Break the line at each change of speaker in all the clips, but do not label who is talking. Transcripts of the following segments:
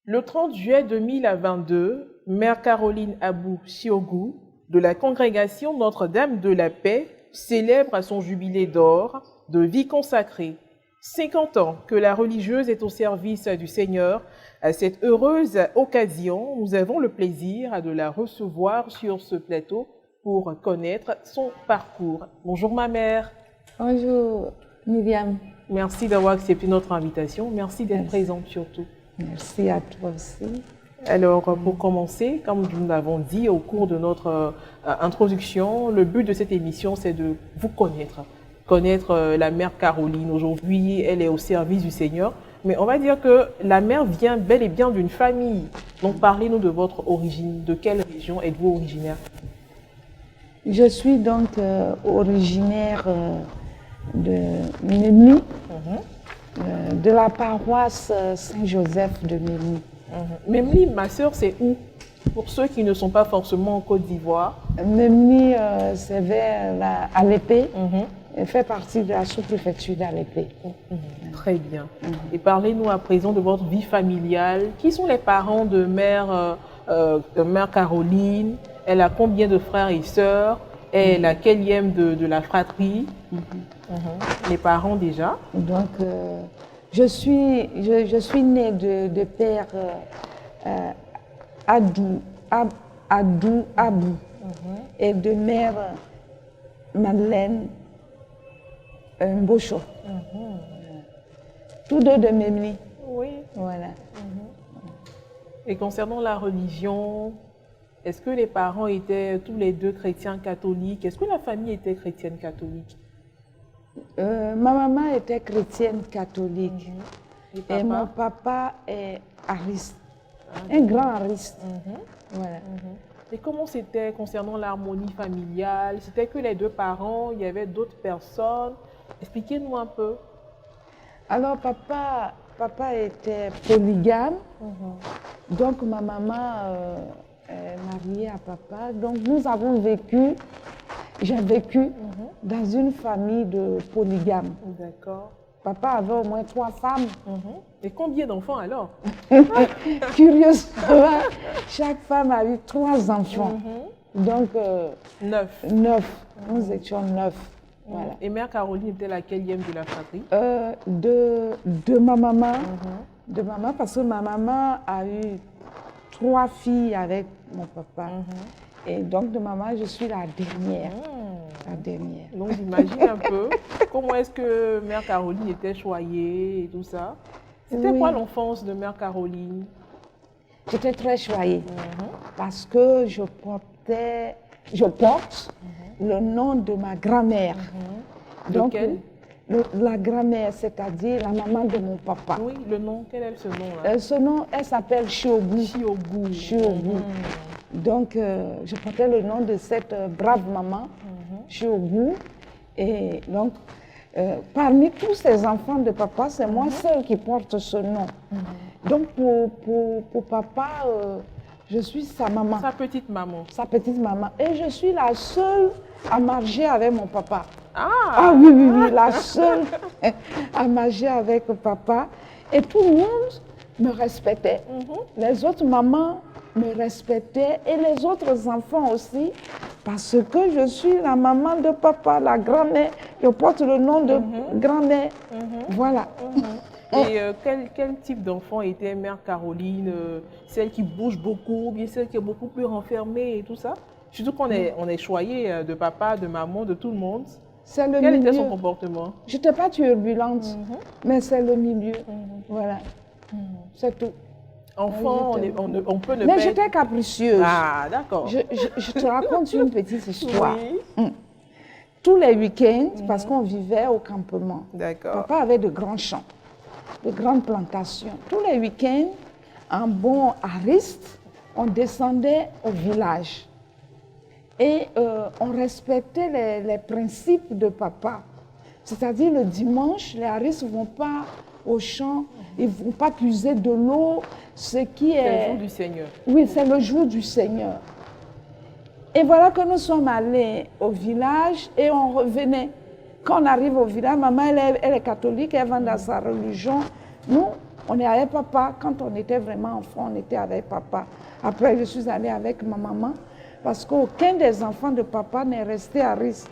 Le 30 juillet 2022, Mère Caroline Abou Siogou de la congrégation Notre-Dame de la Paix célèbre son jubilé d'or de vie consacrée. 50 ans que la religieuse est au service du Seigneur. À cette heureuse occasion, nous avons le plaisir de la recevoir sur ce plateau pour connaître son parcours. Bonjour ma mère.
Bonjour Myriam.
Merci d'avoir accepté notre invitation. Merci d'être présente surtout.
Merci à toi aussi.
Alors, pour commencer, comme nous l'avons dit au cours de notre introduction, le but de cette émission, c'est de vous connaître la mère Caroline. Aujourd'hui, elle est au service du Seigneur, mais on va dire que la mère vient bel et bien d'une famille. Donc, parlez-nous de votre origine. De quelle région êtes-vous originaire?
Je suis donc originaire de Mémy, de la paroisse Saint-Joseph de Mémy.
Mémy, ma sœur, c'est où? Pour ceux qui ne sont pas forcément en Côte d'Ivoire.
Mémy, c'est vers Alépé. Elle fait partie de la sous-préfecture d'Alépé.
Très bien. Et parlez-nous à présent de votre vie familiale. Qui sont les parents de mère Caroline? Elle a combien de frères et sœurs? Et laquelleième de la fratrie? Les parents déjà?
Donc, je suis née de père Abou et de mère Madeleine Mbocho. Tous deux de Mémy.
Oui.
Voilà.
Et concernant la religion, est-ce que les parents étaient tous les deux chrétiens catholiques? Est-ce que la famille était chrétienne catholique?
Ma maman était chrétienne catholique. Et mon papa est ariste. Un grand ariste. Voilà.
Et comment c'était concernant l'harmonie familiale? C'était que les deux parents? Il y avait d'autres personnes? Expliquez-nous un peu.
Alors, papa était polygame. Donc, ma maman est mariée à papa. Donc, nous avons vécu, j'ai vécu dans une famille de polygames.
D'accord.
Papa avait au moins 3 femmes.
Et combien d'enfants alors?
Curieusement, chaque femme a eu 3 enfants. Donc,
9.
9. Nous étions 9. Voilà.
Et mère Caroline était laquelleième de la fratrie?
De ma maman. De maman, parce que ma maman a eu 3 filles avec mon papa. Et donc, de maman, je suis la dernière. La dernière.
Donc, j'imagine un peu comment est-ce que mère Caroline était choyée et tout ça. C'était quoi l'enfance de mère Caroline?
J'étais très choyée parce que je porte le nom de ma grand-mère. Donc, la grand-mère, c'est-à-dire la maman de mon papa.
Oui, le nom, quel est ce nom-là?
Ce nom, elle s'appelle Chiogou. Chiogou. Donc, je portais le nom de cette brave maman, Chiogou. Et donc, parmi tous ces enfants de papa, c'est moi seule qui porte ce nom. Donc, pour papa, je suis sa maman.
Sa petite maman.
Sa petite maman. Et je suis la seule à marcher avec mon papa.
Ah
oui, la seule à marcher avec papa. Et tout le monde me respectait. Les autres mamans me respectaient et les autres enfants aussi, parce que je suis la maman de papa, la grand-mère. Je porte le nom de grand-mère. Voilà.
Et quel type d'enfant était mère Caroline? Celle qui bouge beaucoup, ou bien celle qui est beaucoup plus renfermée et tout ça? Surtout qu'on est choyé de papa, de maman, de tout le monde. Quel était son comportement?
Je n'étais pas turbulente, mais c'est le milieu. Voilà. C'est tout.
Enfant, on peut ne pas...
Mais j'étais capricieuse.
Ah, d'accord.
Je te raconte une petite histoire.
Oui.
Tous les week-ends, parce qu'on vivait au campement, papa avait de grands champs, de grandes plantations. Tous les week-ends, en bon ariste, on descendait au village. Et on respectait les principes de papa. C'est-à-dire le dimanche, les aristes ne vont pas au champ, ils ne vont pas puiser de l'eau, ce qui est...
C'est le jour du Seigneur.
Oui, c'est le jour du Seigneur. Et voilà que nous sommes allés au village et on revenait. Quand on arrive au village, maman, elle est catholique, elle va dans sa religion. Nous, On est avec papa. Quand on était vraiment enfant, on était avec papa. Après, je suis allée avec ma maman parce qu'aucun des enfants de papa n'est resté à risque.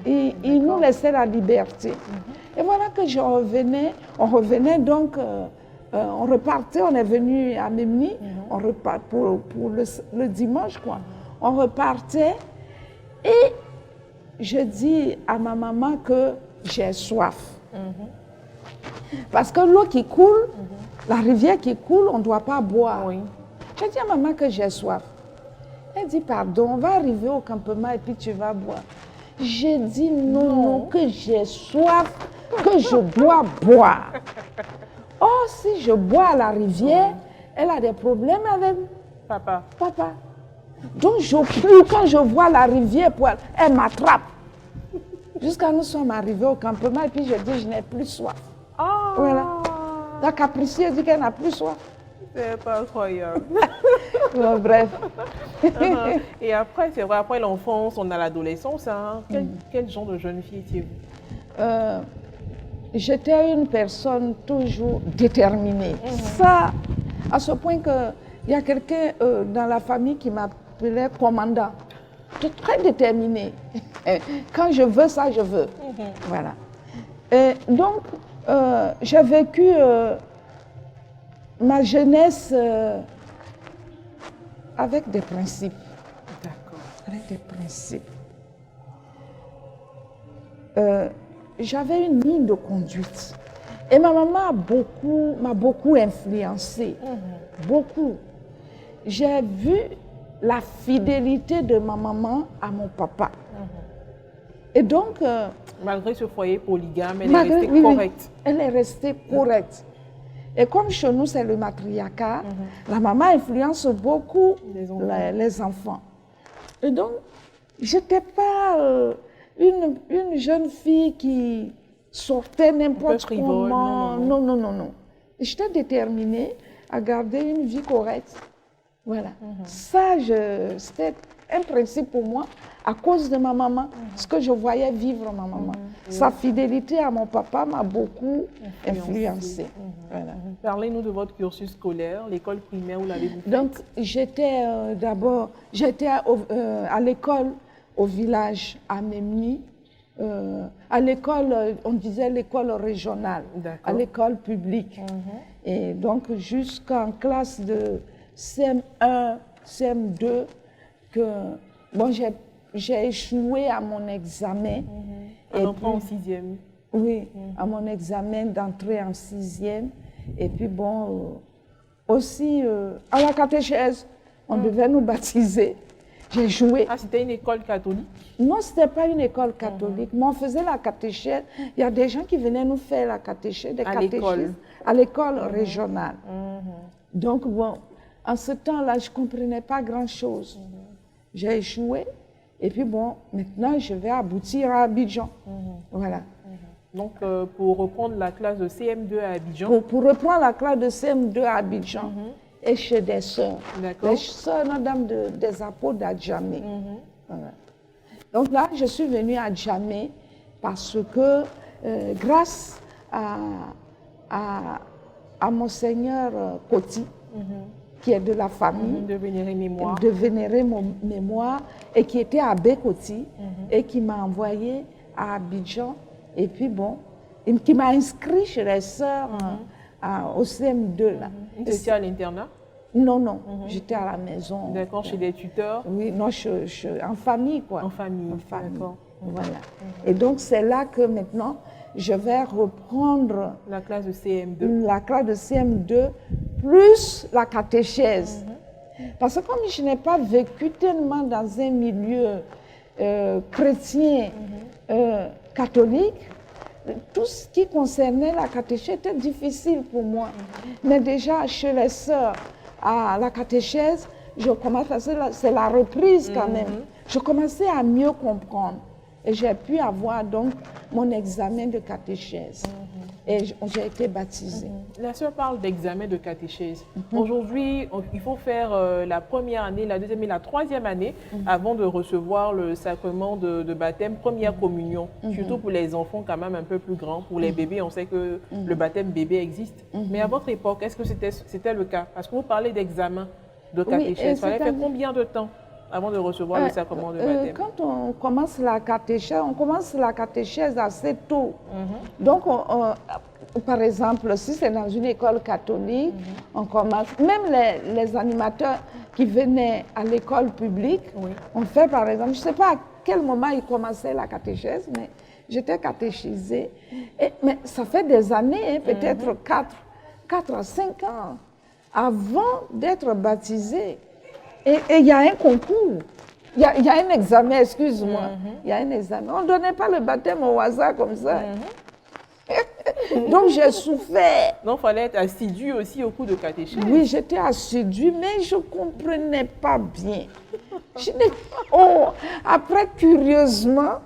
Il nous laissait la liberté. Et voilà que je revenais. On revenait donc, on repartait, on est venu à Memni, on repart pour le dimanche, quoi. On repartait et je dis à ma maman que j'ai soif. Parce que l'eau qui coule, la rivière qui coule, on ne doit pas boire. Oui. J'ai dit à maman que j'ai soif. Elle dit, pardon, on va arriver au campement et puis tu vas boire. J'ai dit non, que j'ai soif, que je dois boire. Oh, si je bois à la rivière, elle a des problèmes avec
papa.
Donc je prie quand je vois la rivière, elle m'attrape. Jusqu'à nous sommes arrivés au campement et puis je dis, je n'ai plus soif. Voilà. La capricieuse dit qu'elle n'a plus soif.
C'est pas incroyable.
Bon, bref.
Et après, c'est vrai, après l'enfance, on a l'adolescence. Hein. Quel genre de jeune fille étiez-vous?
J'étais une personne toujours déterminée. Ça, à ce point qu'il y a quelqu'un dans la famille qui m'appelait commandant. J'étais très déterminée. Quand je veux ça, je veux. Voilà. Et donc, j'ai vécu ma jeunesse avec des principes.
D'accord.
Avec des principes. J'avais une ligne de conduite. Et ma maman m'a beaucoup influencée. Beaucoup. J'ai vu la fidélité de ma maman à mon papa. Et donc...
malgré ce foyer polygame, elle est restée correcte.
Elle est restée correcte. Et comme chez nous, c'est le matriarcat, la maman influence beaucoup les enfants. Et donc, je n'étais pas une jeune fille qui sortait n'importe comment. Non. J'étais déterminée à garder une vie correcte. Voilà. Ça, c'était un principe pour moi à cause de ma maman, ce que je voyais vivre ma maman. Sa fidélité à mon papa m'a beaucoup influencée. Voilà.
Parlez-nous de votre cursus scolaire, l'école primaire, où l'avez-vous fait?
Donc, j'étais d'abord, à l'école au village, à Memni. À l'école, on disait l'école régionale, à l'école publique. Et donc, jusqu'en classe de CM1, CM2, bon, j'ai échoué à mon examen.
Et puis, en sixième.
Oui, à mon examen d'entrée en sixième. Et puis bon, aussi à la catéchèse, on devait nous baptiser. J'ai joué.
Ah, c'était une école catholique?
Non, ce n'était pas une école catholique, mais on faisait la catéchèse. Il y a des gens qui venaient nous faire la catéchèse, des catéchistes à l'école régionale. Donc bon, en ce temps-là, je ne comprenais pas grand-chose. J'ai échoué. Et puis bon, maintenant, je vais aboutir à Abidjan. Voilà.
Donc, pour reprendre la classe de CM2 à Abidjan?
Pour reprendre la classe de CM2 à Abidjan, et chez des sœurs. Les sœurs Notre-Dame des Apôtres d'Adjamé. Voilà. Donc là, je suis venue à Djamé parce que, grâce à Monseigneur Koti, qui est de la famille,
de Vénéré
Mémoire, et qui était à Bekoti, et qui m'a envoyé à Abidjan, et puis bon, qui m'a inscrit chez les sœurs au CM2.
Vous étiez à l'internat?
Non, j'étais à la maison.
D'accord, chez des tuteurs?
Oui, non, en famille, quoi.
En famille,
d'accord. Voilà. Et donc, c'est là que maintenant, je vais reprendre
la classe de CM2.
La classe de CM2 plus la catéchèse. Parce que comme je n'ai pas vécu tellement dans un milieu chrétien, catholique, tout ce qui concernait la catéchèse était difficile pour moi. Mais déjà, chez les sœurs, à la catéchèse, je commençais, c'est la reprise quand même. Je commençais à mieux comprendre. Et j'ai pu avoir donc mon examen de catéchèse. et j'ai été baptisée.
La sœur parle d'examen de catéchèse. Aujourd'hui, il faut faire la première année, la deuxième et la troisième année avant de recevoir le sacrement de baptême, première communion. Surtout pour les enfants quand même un peu plus grands. Pour les bébés, on sait que le baptême bébé existe. Mais à votre époque, est-ce que c'était le cas? Parce que vous parlez d'examen de catéchèse. Il fallait faire combien de temps avant de recevoir le sacrement de baptême?
Quand on commence la catéchèse assez tôt. Donc, par exemple, si c'est dans une école catholique, on commence, même les animateurs qui venaient à l'école publique, on fait par exemple, je ne sais pas à quel moment ils commençaient la catéchèse, mais j'étais catéchisée. Mais ça fait des années, peut-être 4 à 5 ans, avant d'être baptisée. Et il y a un concours, il y a un examen, excuse-moi, il y a un examen. On ne donnait pas le baptême au hasard comme ça. Donc j'ai souffert.
Donc il fallait être assidu aussi au cours de catéchèse.
Oui, j'étais assidue, mais je ne comprenais pas bien. Après, curieusement,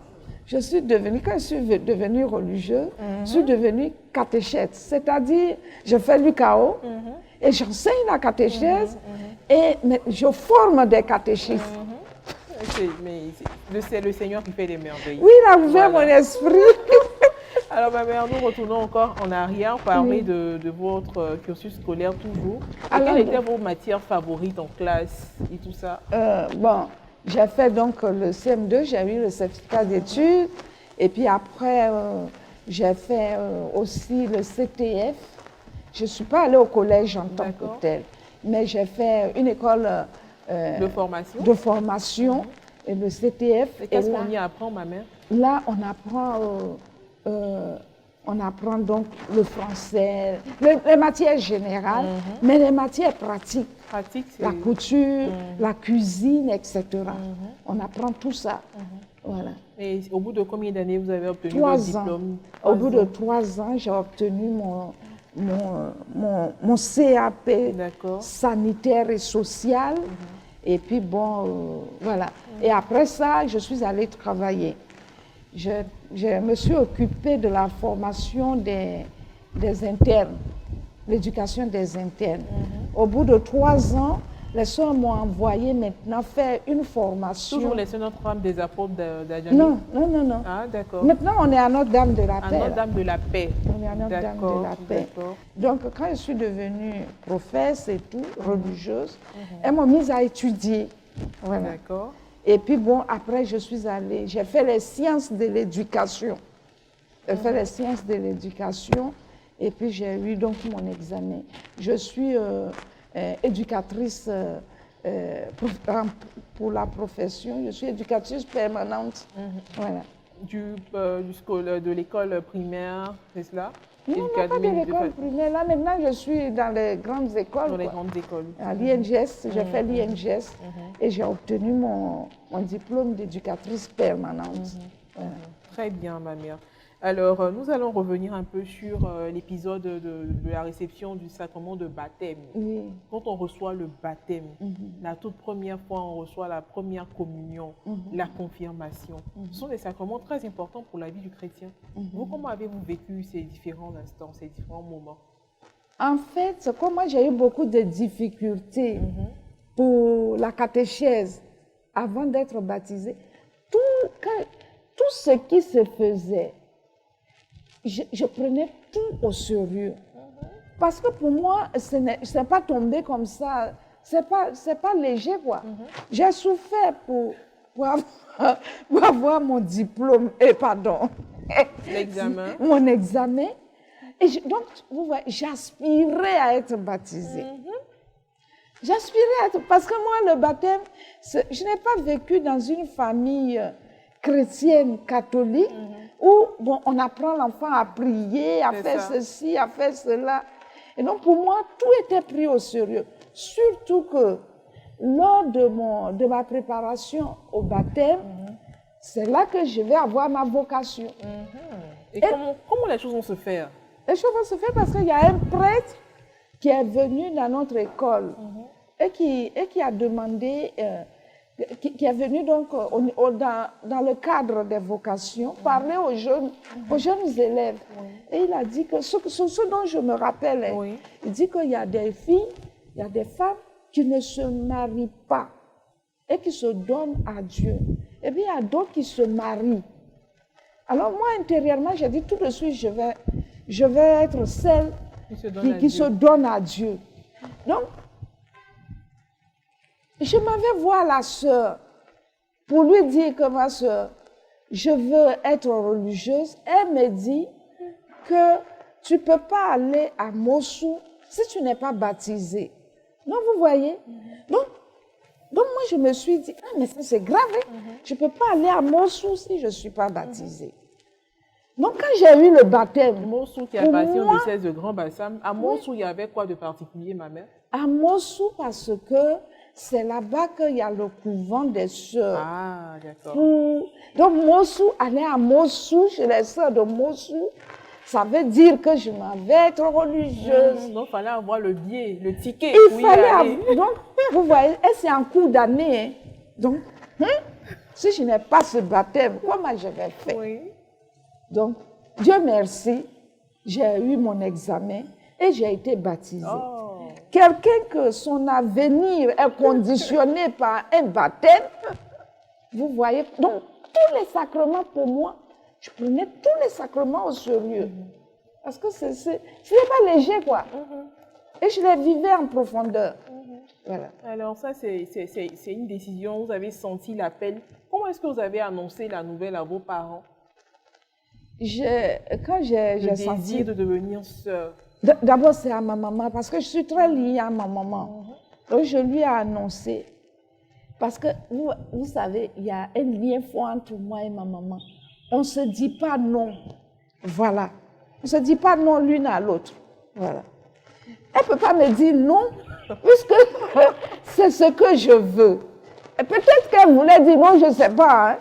quand je suis devenue religieuse, je suis devenue catéchète. C'est-à-dire, je fais l'UCAO et j'enseigne la catéchèse mais je forme des catéchistes.
C'est le Seigneur qui fait des merveilles.
Oui, il a ouvert mon esprit.
Alors, ma mère, nous retournons encore en arrière, parler de votre cursus scolaire toujours. Quelles étaient vos matières favorites en classe et tout ça?
Bon, j'ai fait donc le CM2, j'ai eu le certificat d'études. Et puis après, j'ai fait aussi le CTF. Je ne suis pas allée au collège en tant que tel, mais j'ai fait une école de formation et le CTF.
Et qu'est-ce qu'on y apprend, ma mère?
Là, on apprend donc le français, les matières générales, mais les matières pratiques. La couture, la cuisine, etc. On apprend tout ça. Voilà.
Et au bout de combien d'années vous avez obtenu votre diplôme?
Au bout de 3 ans, j'ai obtenu mon CAP sanitaire et social. Et puis bon, voilà. Et après ça, je suis allée travailler. Je me suis occupée de la formation des internes, l'éducation des internes. Au bout de 3 ans, les soeurs m'ont envoyé maintenant faire une formation.
Toujours les sœurs Notre-Dame des Apôtres d'Adjani?
Non.
Ah, d'accord.
Maintenant, on est à Notre-Dame de la Paix.
À Notre-Dame de la Paix.
On est à Notre-Dame de la Paix. Donc, quand je suis devenue professe et tout, religieuse, elles m'ont mise à étudier. Voilà.
D'accord.
Et puis bon, après, j'ai fait les sciences de l'éducation. J'ai fait les sciences de l'éducation et puis j'ai eu donc mon examen. Je suis éducatrice pour la profession. Je suis éducatrice permanente. Voilà.
De l'école primaire, c'est cela?
Non, pas de l'école primaire. Là, maintenant, je suis dans les grandes écoles.
Dans les grandes écoles.
À l'INGS, j'ai fait l'INGS et j'ai obtenu mon diplôme d'éducatrice permanente. Voilà.
Très bien, ma mère. Alors, nous allons revenir un peu sur l'épisode de la réception du sacrement de baptême.
Oui.
Quand on reçoit le baptême, la toute première fois, on reçoit la première communion, la confirmation. Ce sont des sacrements très importants pour la vie du chrétien. Vous, comment avez-vous vécu ces différents instants, ces différents moments?
En fait, comme moi, j'ai eu beaucoup de difficultés pour la catéchèse avant d'être baptisée. Tout ce qui se faisait, je prenais tout au sérieux. Parce que pour moi, ce n'est pas tombé comme ça. C'est pas léger, quoi. J'ai souffert pour avoir mon diplôme,
l'examen.
Mon examen. Et donc, vous voyez, j'aspirais à être baptisée. J'aspirais à être... Parce que moi, le baptême, je n'ai pas vécu dans une famille chrétienne, catholique, où bon, on apprend l'enfant à prier, à faire ceci, à faire cela. Et donc, pour moi, tout était pris au sérieux. Surtout que lors de ma préparation au baptême, c'est là que je vais avoir ma vocation.
Et comment les choses vont se faire?
Les choses vont se faire parce qu'il y a un prêtre qui est venu dans notre école et qui a demandé qui est venu donc dans le cadre des vocations, parler aux jeunes élèves. Et il a dit que ce dont je me rappelle, il dit qu'il y a des filles, il y a des femmes qui ne se marient pas et qui se donnent à Dieu. Et puis il y a d'autres qui se marient. Alors moi, intérieurement, j'ai dit tout de suite, je vais être celle qui se donne à Dieu. Donc, je m'en vais voir la sœur pour lui dire que ma sœur, je veux être religieuse. Elle me dit que tu ne peux pas aller à Mossou si tu n'es pas baptisée. Donc, vous voyez? Donc moi, je me suis dit, ah, mais ça c'est grave, hein? Je ne peux pas aller à Mossou si je ne suis pas baptisée. Donc, quand j'ai eu le baptême...
Mossou qui appartient au diocèse de Grand Bassam, à Mossou, il y avait quoi de particulier, ma mère?
À Mossou, parce que c'est là-bas qu'il y a le couvent des sœurs.
Ah, d'accord.
Donc, Mossou, aller à Mossou, chez les sœurs de Mossou, ça veut dire que je m'en vais être religieuse.
Donc, il fallait avoir le billet, le ticket.
Il fallait avoir, donc, vous voyez, c'est en cours d'année. Hein. Donc, si je n'ai pas ce baptême, comment je vais faire? Donc, Dieu merci, j'ai eu mon examen et j'ai été baptisée. Quelqu'un que son avenir est conditionné par un baptême, vous voyez, donc tous les sacrements pour moi, je prenais tous les sacrements au sérieux. Parce que ce n'est pas léger, quoi. Et je les vivais en profondeur. Voilà.
Alors ça, c'est une décision, vous avez senti l'appel. Comment est-ce que vous avez annoncé la nouvelle à vos parents?
Quand j'ai senti
de devenir sœur.
D'abord, c'est à ma maman, parce que je suis très liée à ma maman. Donc, je lui ai annoncé. Parce que, vous savez, il y a un lien fort entre moi et ma maman. On ne se dit pas non. Voilà. On ne se dit pas non l'une à l'autre. Voilà. Elle ne peut pas me dire non, puisque c'est ce que je veux. Et peut-être qu'elle voulait dire non, je ne sais pas. Hein,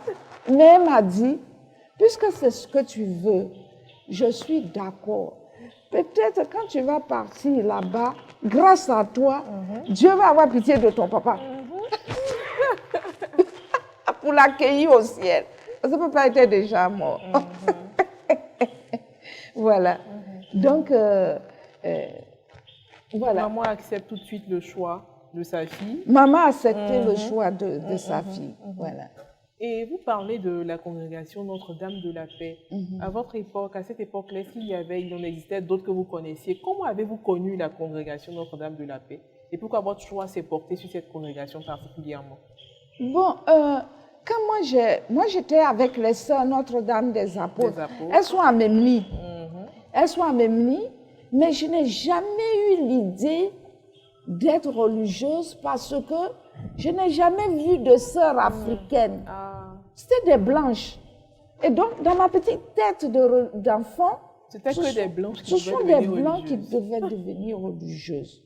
mais elle m'a dit, puisque c'est ce que tu veux, je suis d'accord. Peut-être quand tu vas partir là-bas, grâce à toi, Dieu va avoir pitié de ton papa. Pour l'accueillir au ciel. Parce que papa était déjà mort. Voilà. Donc, voilà.
Maman accepte tout de suite le choix de sa fille.
Maman a accepté le choix de sa fille. Voilà.
Et vous parlez de la congrégation Notre-Dame de la Paix. À votre époque, à cette époque-là, est-ce qu'il en existait d'autres que vous connaissiez? Comment avez-vous connu la congrégation Notre-Dame de la Paix? Et pourquoi votre choix s'est porté sur cette congrégation particulièrement?
Bon, quand moi j'étais avec les sœurs Notre-Dame des Apôtres. Elles sont à Memli. Elles sont à Memli, mais je n'ai jamais eu l'idée d'être religieuse parce que je n'ai jamais vu de sœurs africaines. C'était des blanches. Et donc, dans ma petite tête d'enfant,
c'était que des blanches
qui devaient devenir religieuses.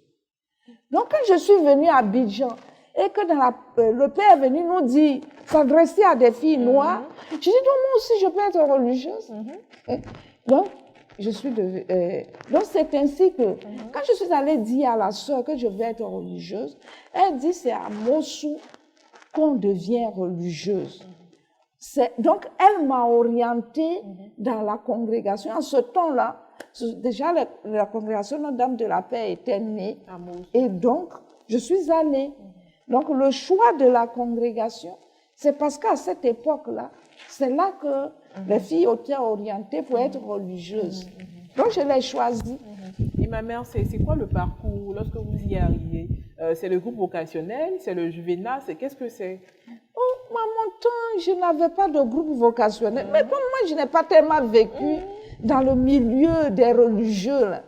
Donc, quand je suis venue à Abidjan et que le père est venu nous dire, s'adresser à des filles noires, j'ai dit, donc moi aussi, je peux être religieuse. Donc, donc, c'est ainsi que, quand je suis allée dire à la sœur que je vais être religieuse, elle dit, c'est à Mossou qu'on devient religieuse. Donc, elle m'a orientée dans la congrégation. En ce temps-là, déjà, la congrégation Notre-Dame de la Paix était née. Et donc, je suis allée. Donc, le choix de la congrégation, c'est parce qu'à cette époque-là, c'est là que les filles étaient orientées pour être religieuses. Donc, je l'ai choisi.
Et ma mère, c'est quoi le parcours lorsque vous y arrivez? C'est le groupe vocationnel, c'est le Juvénat, qu'est-ce que c'est?
Oh, à mon temps, je n'avais pas de groupe vocationnel. Mais comme moi, je n'ai pas tellement vécu dans le milieu des religieux, là.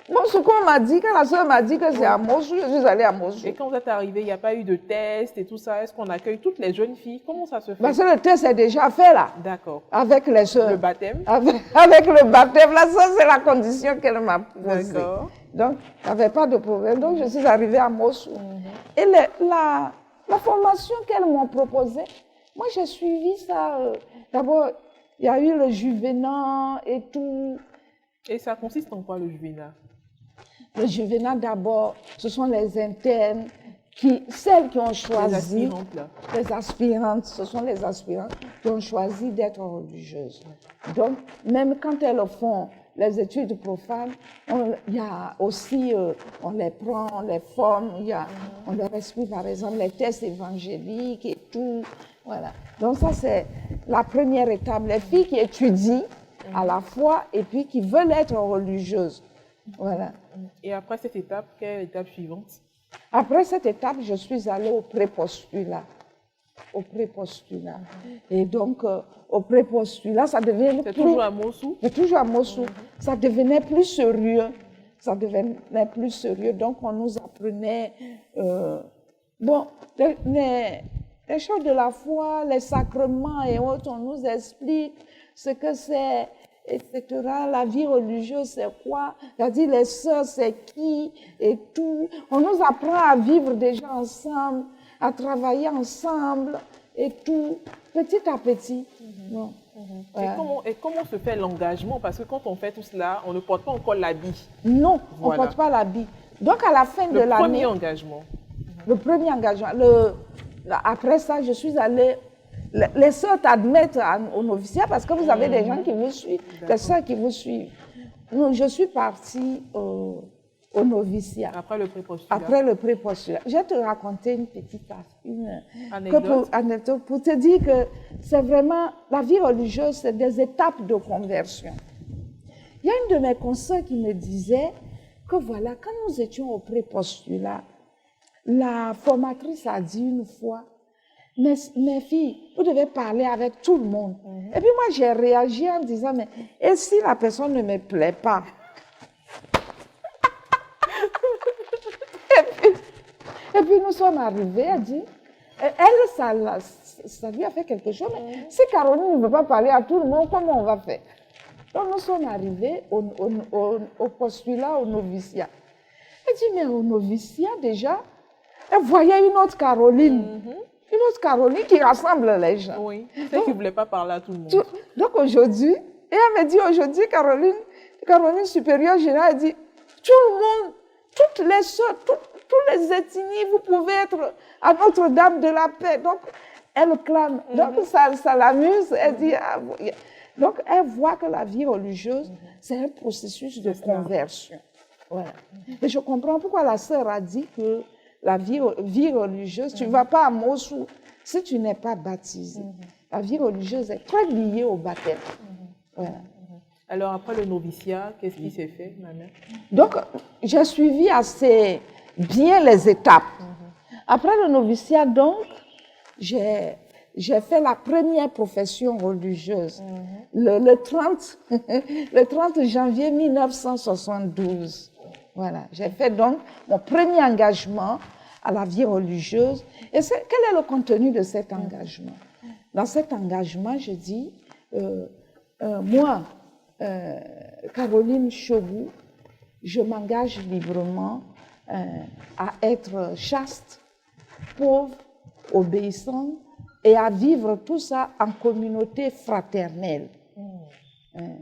Bon, ce qu'on m'a dit, quand la soeur m'a dit que c'est à Mossou, je suis allée à Mossou.
Et quand vous êtes arrivée, il n'y a pas eu de test et tout ça? Est-ce qu'on accueille toutes les jeunes filles? Comment ça se fait?
Parce que le test est déjà fait là.
D'accord.
Avec les soeurs.
Le baptême?
Avec le baptême, là, ça c'est la condition qu'elle m'a posée.
D'accord.
Donc, il n'y avait pas de problème. Donc, je suis arrivée à Mossou. Et la formation qu'elles m'ont proposée, moi j'ai suivi ça. D'abord, il y a eu le Juvénat et tout.
Et ça consiste en quoi le Juvénat?
Le Juvénat, d'abord, ce sont les internes celles qui ont choisi,
les aspirantes,
ce sont les aspirantes qui ont choisi d'être religieuses. Donc, même quand elles font les études profanes, il y a aussi, on les prend, on les forme, on leur explique par exemple les tests évangéliques et tout. Voilà. Donc ça, c'est la première étape. Les filles qui étudient à la fois et puis qui veulent être religieuses. Voilà.
Et après cette étape, quelle est l'étape suivante?
Après cette étape, je suis allée au prépostulat. Au prépostulat. Et donc, au prépostulat, ça devenait
plus... C'est toujours à Mossou?
C'est toujours à Mossou. Ça devenait plus sérieux. Ça devenait plus sérieux. Donc, on nous apprenait les choses de la foi, les sacrements et autres. On nous explique ce que c'est, etc. La vie religieuse, c'est quoi? C'est-à-dire, les sœurs, c'est qui? Et tout. On nous apprend à vivre déjà ensemble, à travailler ensemble et tout, petit à petit. Bon.
Et comment se fait l'engagement? Parce que quand on fait tout cela, on ne porte pas encore l'habit.
Non, on ne porte pas l'habit. Donc, à la fin de l'année...
Le premier engagement.
Le premier engagement. Après ça, je suis allée... Les sœurs t'admettent au noviciat parce que vous avez des gens qui vous suivent, des sœurs qui vous suivent. Donc, je suis partie au noviciat.
Après le prépostulat.
Après le prépostulat. Je vais te raconter une petite anecdote pour te dire que c'est vraiment, la vie religieuse, c'est des étapes de conversion. Il y a une de mes consoeurs qui me disait que voilà, quand nous étions au prépostulat, la formatrice a dit une fois, mes filles, vous devez parler avec tout le monde. Et puis moi, j'ai réagi en disant, mais et si la personne ne me plaît pas? Et puis nous sommes arrivés, elle dit, elle, ça lui a fait quelque chose, mais si Caroline ne veut pas parler à tout le monde, comment on va faire? Donc nous sommes arrivés au postulat, au noviciat. Elle dit, mais au noviciat déjà, elle voyait une autre Caroline. Une autre Caroline qui rassemble les gens.
Oui, celle qui ne voulait pas parler à tout le monde.
Donc aujourd'hui, et elle me dit aujourd'hui, Caroline supérieure générale, elle dit, tout le monde, toutes les sœurs, tous les ethnies, vous pouvez être à Notre-Dame de la Paix. Donc, elle clame. Donc, ça l'amuse. Elle dit, donc, elle voit que la vie religieuse, c'est un processus de conversion. Voilà. Et je comprends pourquoi la sœur a dit que la vie religieuse, tu ne vas pas à Mossou si tu n'es pas baptisé. La vie religieuse est très liée au baptême. Voilà.
Alors, après le noviciat, qu'est-ce qui s'est fait, ma mère?
Donc, j'ai suivi assez bien les étapes. Après le noviciat, donc, j'ai fait la première profession religieuse le 30 janvier 1972. Voilà, j'ai fait donc mon premier engagement à la vie religieuse. Et quel est le contenu de cet engagement? Dans cet engagement, je dis, moi, Caroline Chogou, je m'engage librement à être chaste, pauvre, obéissante et à vivre tout ça en communauté fraternelle.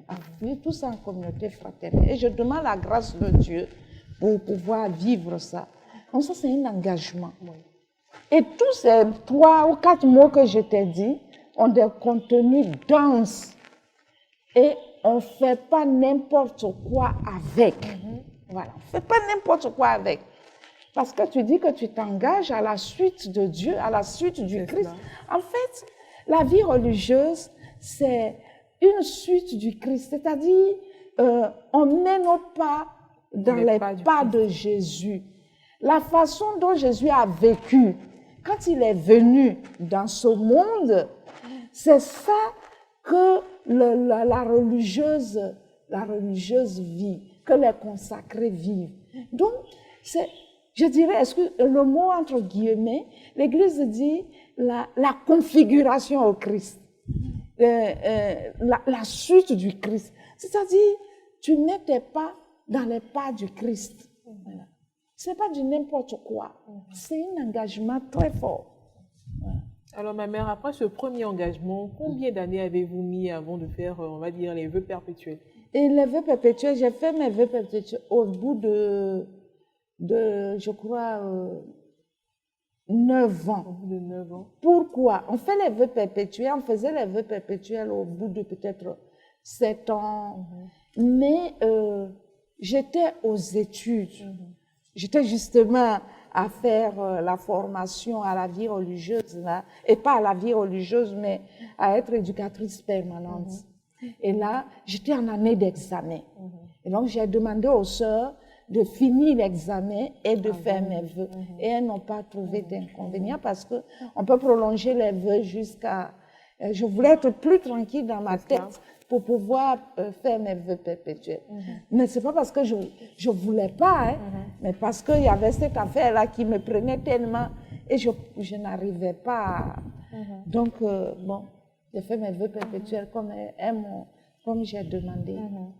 À vivre tout ça en communauté fraternelle. Et je demande la grâce de Dieu pour pouvoir vivre ça. Donc ça, c'est un engagement. Et tous ces 3 ou 4 mots que je t'ai dit ont des contenus denses. Et on ne fait pas n'importe quoi avec. Voilà, on ne fait pas n'importe quoi avec. Parce que tu dis que tu t'engages à la suite de Dieu, à la suite du Christ. En fait, la vie religieuse, c'est une suite du Christ. C'est-à-dire, on met nos pas dans les pas de Jésus. La façon dont Jésus a vécu, quand il est venu dans ce monde, c'est ça que la religieuse vit, que les consacrés vivent. Donc, je dirais, est-ce que le mot entre guillemets, l'Église dit la configuration au Christ, la suite du Christ. C'est-à-dire, tu mets tes pas dans les pas du Christ. Voilà. Ce n'est pas du n'importe quoi. C'est un engagement très fort. Voilà.
Alors, ma mère, après ce premier engagement, combien d'années avez-vous mis avant de faire, on va dire, les vœux perpétuels?
Et les vœux perpétuels, j'ai fait mes vœux perpétuels au bout de je crois, 9 ans.
Au bout de 9 ans.
Pourquoi? On fait les vœux perpétuels, on faisait les vœux perpétuels au bout de peut-être 7 ans. Mais j'étais aux études. J'étais justement à faire la formation à la vie religieuse, là, et pas à la vie religieuse, mais à être éducatrice permanente. Et là, j'étais en année d'examen. Et donc, j'ai demandé aux sœurs de finir l'examen et de faire mes vœux. Et elles n'ont pas trouvé d'inconvénient parce qu'on peut prolonger les vœux jusqu'à... Je voulais être plus tranquille dans ma tête pour pouvoir faire mes vœux perpétuels. Mais ce n'est pas parce que je ne voulais pas, mais parce qu'il y avait cette affaire-là qui me prenait tellement et je n'arrivais pas à... Donc, bon, j'ai fait mes vœux perpétuels comme j'ai demandé.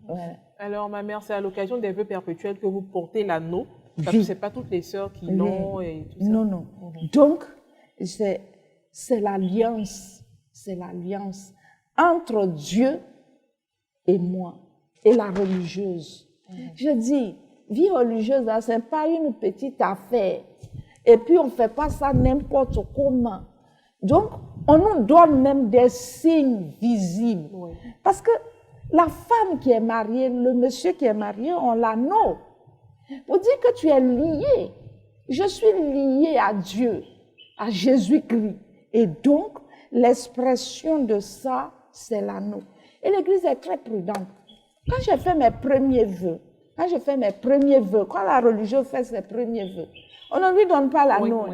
Voilà.
Alors, ma mère, c'est à l'occasion des vœux perpétuels que vous portez l'anneau, parce que ce n'est pas toutes les sœurs qui l'ont et tout ça.
Non, non. Donc, c'est l'alliance. C'est l'alliance entre Dieu et moi, et la religieuse. Je dis, vie religieuse, ce n'est pas une petite affaire. Et puis, on ne fait pas ça n'importe comment. Donc, on nous donne même des signes visibles. Parce que la femme qui est mariée, le monsieur qui est marié, on l'anneau. Pour dire que tu es lié. Je suis lié à Dieu, à Jésus-Christ. Et donc, l'expression de ça, c'est l'anneau. Et l'Église est très prudente. Quand j'ai fait mes premiers vœux, quand la religieuse fait ses premiers vœux, on ne lui donne pas l'anneau.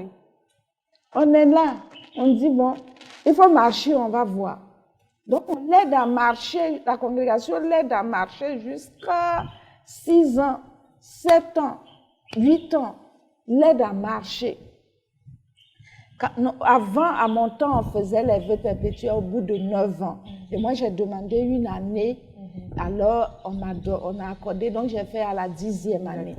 On est là, on dit, bon, il faut marcher, on va voir. Donc, on l'aide à marcher, la congrégation l'aide à marcher jusqu'à 6 ans, 7 ans, 8 ans, l'aide à marcher. Avant, à mon temps, on faisait les vœux perpétuels au bout de 9 ans. Et moi, j'ai demandé une année, alors on a accordé, donc j'ai fait à la 10e année.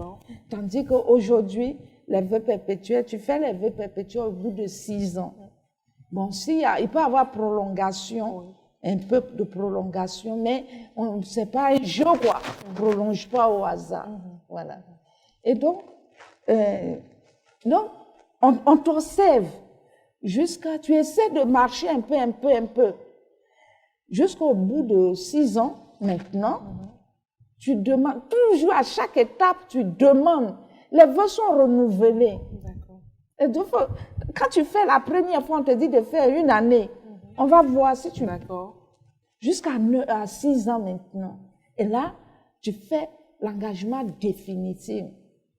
Tandis qu'aujourd'hui, les vœux perpétuels, tu fais les vœux perpétuels au bout de 6 ans. Bon, il peut y avoir prolongation, un peu de prolongation, mais ce n'est pas un jeu, quoi. On ne prolonge pas au hasard. Voilà. Et donc on t'observe jusqu'à... Tu essaies de marcher un peu. Jusqu'au bout de 6 ans, maintenant, tu demandes, toujours à chaque étape, tu demandes. Les vœux sont renouvelés. Et donc, quand tu fais la première fois, on te dit de faire une année. On va voir si tu... Jusqu'à 6 ans maintenant. Et là, tu fais l'engagement définitif.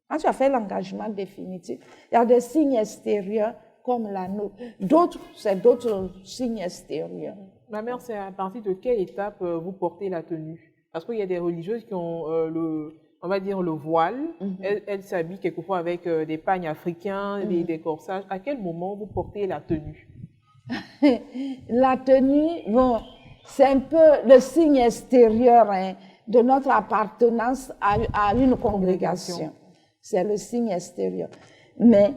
Quand tu as fait l'engagement définitif, il y a des signes extérieurs comme l'anneau. D'autres, c'est d'autres signes extérieurs.
Ma mère, c'est à partir de quelle étape vous portez la tenue? Parce qu'il y a des religieuses qui ont on va dire le voile. Elles s'habillent quelquefois avec des pagnes africains, des corsages. À quel moment vous portez la tenue?
La tenue, bon, c'est un peu le signe extérieur de notre appartenance à une congrégation. C'est le signe extérieur. Mais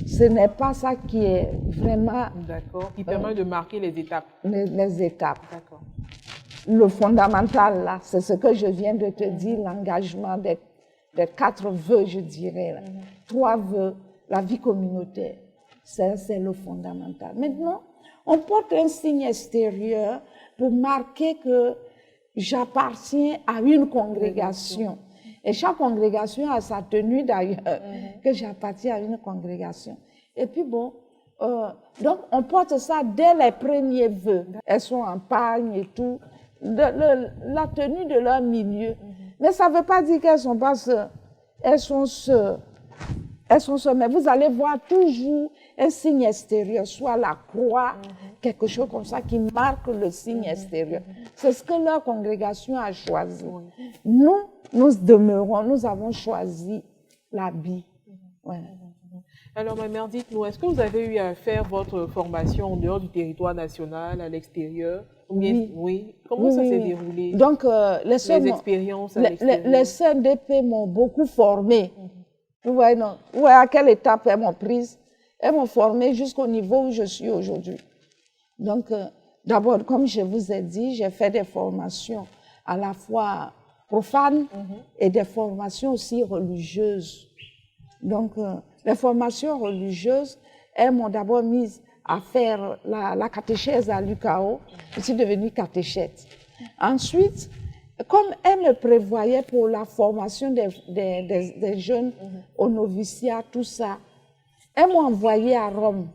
ce n'est pas ça qui est vraiment...
D'accord, qui permet de marquer les étapes.
Les étapes.
D'accord.
Le fondamental, là, c'est ce que je viens de te dire, l'engagement des 4 vœux, je dirais. Là. 3 vœux, la vie communautaire. C'est le fondamental. Maintenant, on porte un signe extérieur pour marquer que j'appartiens à une congrégation. Et chaque congrégation a sa tenue d'ailleurs, que j'appartiens à une congrégation. Et puis bon, donc on porte ça dès les premiers vœux. Elles sont en pagne et tout, la tenue de leur milieu. Mais ça ne veut pas dire qu'elles sont pas sœurs. Elles sont sœurs. Elles sont sœurs, mais vous allez voir toujours un signe extérieur, soit la croix, quelque chose comme ça qui marque le signe extérieur. C'est ce que leur congrégation a choisi. Nous demeurons, nous avons choisi l'habit. Voilà.
Alors, ma mère, dites-nous, est-ce que vous avez eu à faire votre formation en dehors du territoire national, à l'extérieur? Oui. Comment ça s'est déroulé?
Donc, les
expériences à l'extérieur?
Les CNDP m'ont beaucoup formée. Vous voyez, non? Vous voyez à quelle étape elles m'ont prise? Elles m'ont formée jusqu'au niveau où je suis aujourd'hui. Donc, d'abord, comme je vous ai dit, j'ai fait des formations à la fois profanes et des formations aussi religieuses. Donc, les formations religieuses, elles m'ont d'abord mise à faire la catéchèse à l'UCAO. Je suis devenue catéchète. Ensuite, comme elles me prévoyaient pour la formation des jeunes au noviciat, tout ça, elles m'ont envoyée à Rome.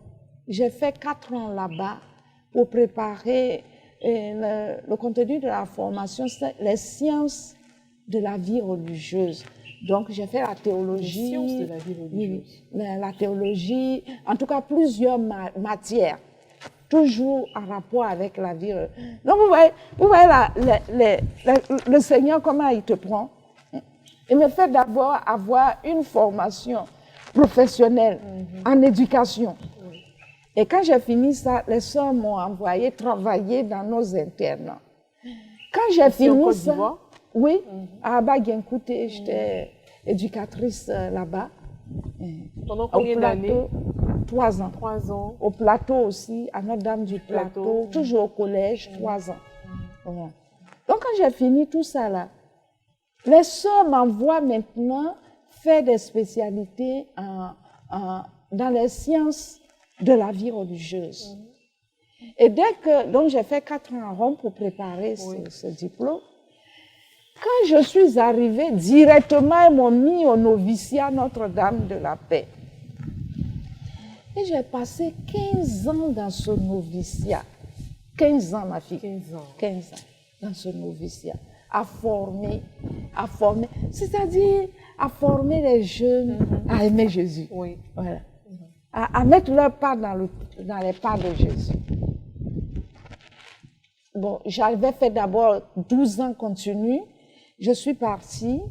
J'ai fait 4 ans là-bas pour préparer le contenu de la formation, c'est les sciences de la vie religieuse. Donc, j'ai fait la théologie. Les
sciences de la vie religieuse.
La théologie, en tout cas plusieurs matières, toujours en rapport avec la vie religieuse. Donc, vous voyez le Seigneur, comment il te prend. Il me fait d'abord avoir une formation professionnelle en éducation. Et quand j'ai fini ça, les sœurs m'ont envoyé travailler dans nos internats. Quand j'ai fini ça, oui, à Abaguenkouté, j'étais éducatrice là-bas.
Pendant combien d'années?
3 ans.
3 ans.
Au plateau aussi, à Notre-Dame du Plateau, toujours au collège, 3 ans. Voilà. Donc quand j'ai fini tout ça là, les sœurs m'envoient maintenant faire des spécialités dans les sciences de la vie religieuse. Et dès que, donc j'ai fait 4 ans à Rome pour préparer ce diplôme. Quand je suis arrivée, directement, ils m'ont mis au noviciat Notre-Dame de la Paix. Et j'ai passé 15 ans dans ce noviciat. 15 ans, ma fille.
15 ans.
15 ans dans ce noviciat. À former, c'est-à-dire à former les jeunes à aimer Jésus.
Oui.
Voilà. À mettre leurs pas dans les pas de Jésus. Bon, j'avais fait d'abord 12 ans continus. Je suis partie.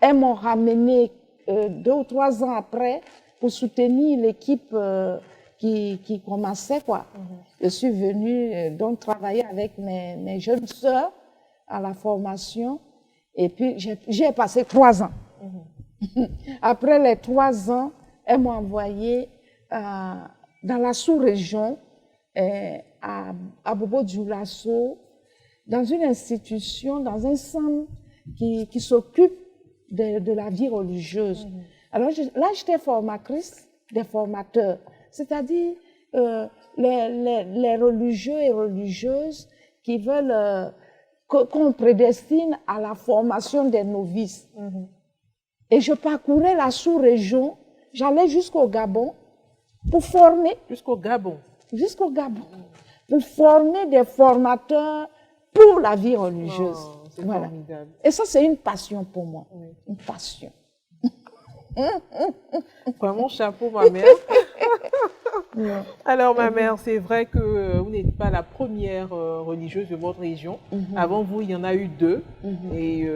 Elles m'ont ramené 2 ou 3 ans après pour soutenir l'équipe qui commençait, quoi. Je suis venue donc travailler avec mes jeunes sœurs à la formation. Et puis, j'ai passé 3 ans. Après les 3 ans, elles m'ont envoyé dans la sous-région, à Bobo-Dioulasso, dans une institution, dans un centre qui s'occupe de la vie religieuse. Alors là, j'étais formatrice des formateurs, c'est-à-dire les religieux et religieuses qui veulent qu'on prédestine à la formation des novices. Et je parcourais la sous-région, j'allais jusqu'au Gabon pour former.
Jusqu'au Gabon?
Jusqu'au Gabon. Pour former des formateurs pour la vie religieuse.
Oh, c'est formidable.
Et ça, c'est une passion pour moi. Oui. Une passion.
Vraiment, chapeau, ma mère. Alors, ma mère, c'est vrai que vous n'êtes pas la première religieuse de votre région. Avant vous, il y en a eu 2. Et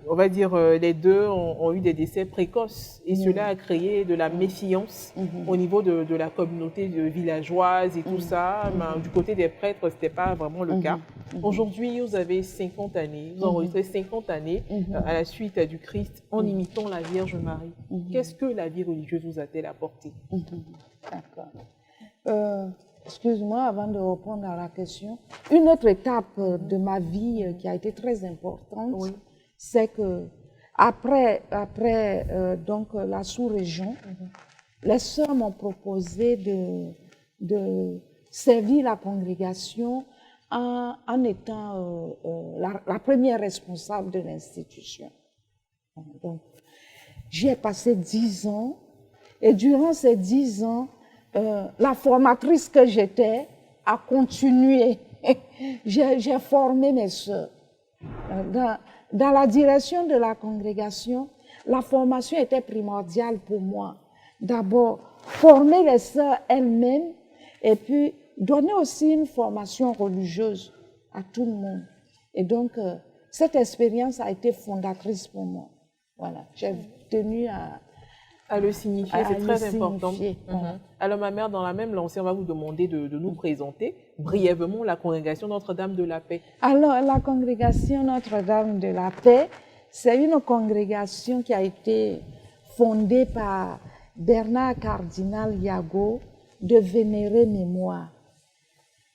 on va dire, les 2 ont eu des décès précoces. Et cela a créé de la méfiance au niveau de la communauté villageoise et tout ça. Mais du côté des prêtres, ce n'était pas vraiment le cas. Aujourd'hui, vous avez 50 années. Vous enregistrez 50 années à la suite du Christ en imitant la Vierge Marie. Qu'est-ce que la vie religieuse vous a-t-elle apporté?
D'accord. Excuse-moi, avant de répondre à la question, une autre étape de ma vie qui a été très importante, c'est que après donc, la sous-région, les sœurs m'ont proposé de servir la congrégation en étant la première responsable de l'institution. Donc, j'y ai passé 10 ans et durant ces 10 ans, la formatrice que j'étais a continué. J'ai formé mes sœurs. Dans la direction de la congrégation, la formation était primordiale pour moi. D'abord, former les sœurs elles-mêmes et puis donner aussi une formation religieuse à tout le monde. Et donc, cette expérience a été fondatrice pour moi. Voilà, j'ai tenu
à le signifier, c'est très important. Alors, ma mère, dans la même lancée, on va vous demander de nous présenter brièvement la congrégation Notre-Dame de la Paix.
Alors, la congrégation Notre-Dame de la Paix, c'est une congrégation qui a été fondée par Bernard Cardinal Yago de Vénérée Mémoire.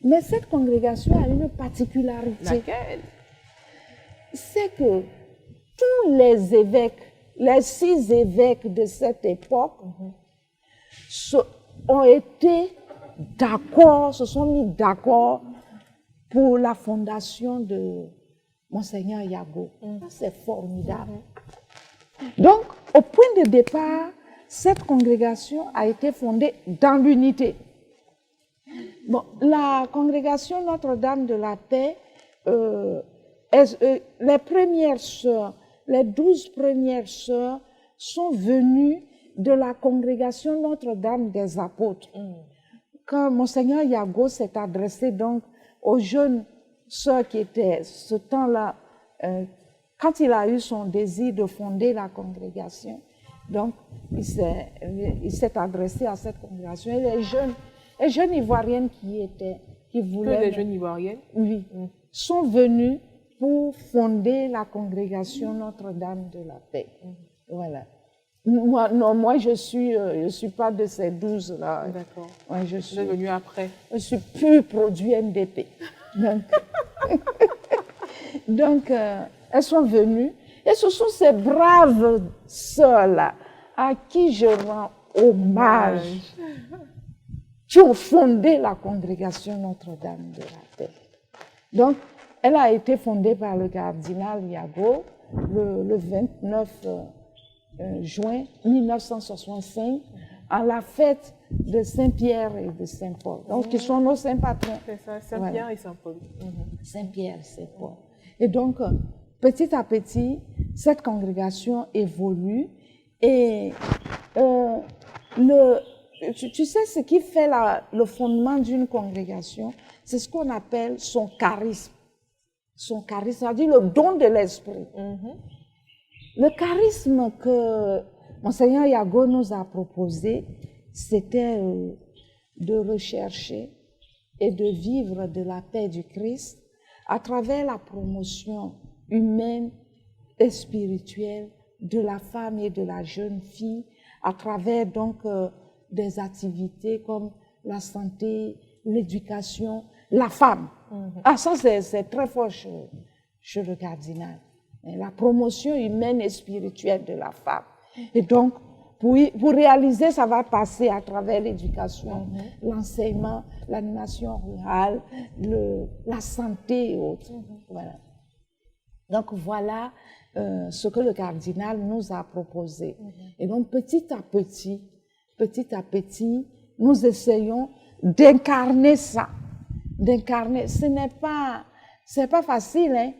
Mais cette congrégation a une particularité.
Laquelle?
C'est que tous les évêques, les 6 évêques de cette époque, ont été d'accord, se sont mis d'accord pour la fondation de Monseigneur Yago. C'est formidable. Donc, au point de départ, cette congrégation a été fondée dans l'unité. Bon, la congrégation Notre-Dame de la Paix, les premières sœurs, les 12 premières sœurs sont venues de la congrégation Notre-Dame des Apôtres. Quand Monseigneur Yago s'est adressé donc aux jeunes sœurs qui étaient ce temps-là, quand il a eu son désir de fonder la congrégation, donc il s'est adressé à cette congrégation. Et les jeunes Ivoiriennes qui voulaient...
Que les jeunes Ivoiriennes?
Oui, sont venues pour fonder la congrégation Notre-Dame de la Paix. Voilà. Moi, je suis pas de ces 12-là.
D'accord.
Ouais,
je suis venue après.
Je suis pur produit MDP. Donc, elles sont venues. Et ce sont ces braves sœurs-là à qui je rends hommage, qui ont fondé la congrégation Notre-Dame de la Paix. Donc, elle a été fondée par le cardinal Yago le 29 juin 1965, à la fête de Saint-Pierre et de Saint-Paul. Donc, qui sont nos saints patrons.
C'est ça, Saint-Pierre et Saint-Paul.
Saint-Pierre et Saint-Paul. Et donc, petit à petit, cette congrégation évolue. Et tu sais, ce qui fait le fondement d'une congrégation, c'est ce qu'on appelle son charisme. Son charisme, c'est-à-dire le don de l'esprit. Le charisme que Monseigneur Yago nous a proposé, c'était de rechercher et de vivre de la paix du Christ à travers la promotion humaine et spirituelle de la femme et de la jeune fille, à travers donc des activités comme la santé, l'éducation, la femme. Ah, ça c'est très fort chez le cardinal. La promotion humaine et spirituelle de la femme. Et donc, pour réaliser, ça va passer à travers l'éducation, l'enseignement, l'animation rurale, la santé et autres. Voilà. Donc, voilà ce que le cardinal nous a proposé. Et donc, petit à petit, nous essayons d'incarner ça. D'incarner, c'est pas facile, hein?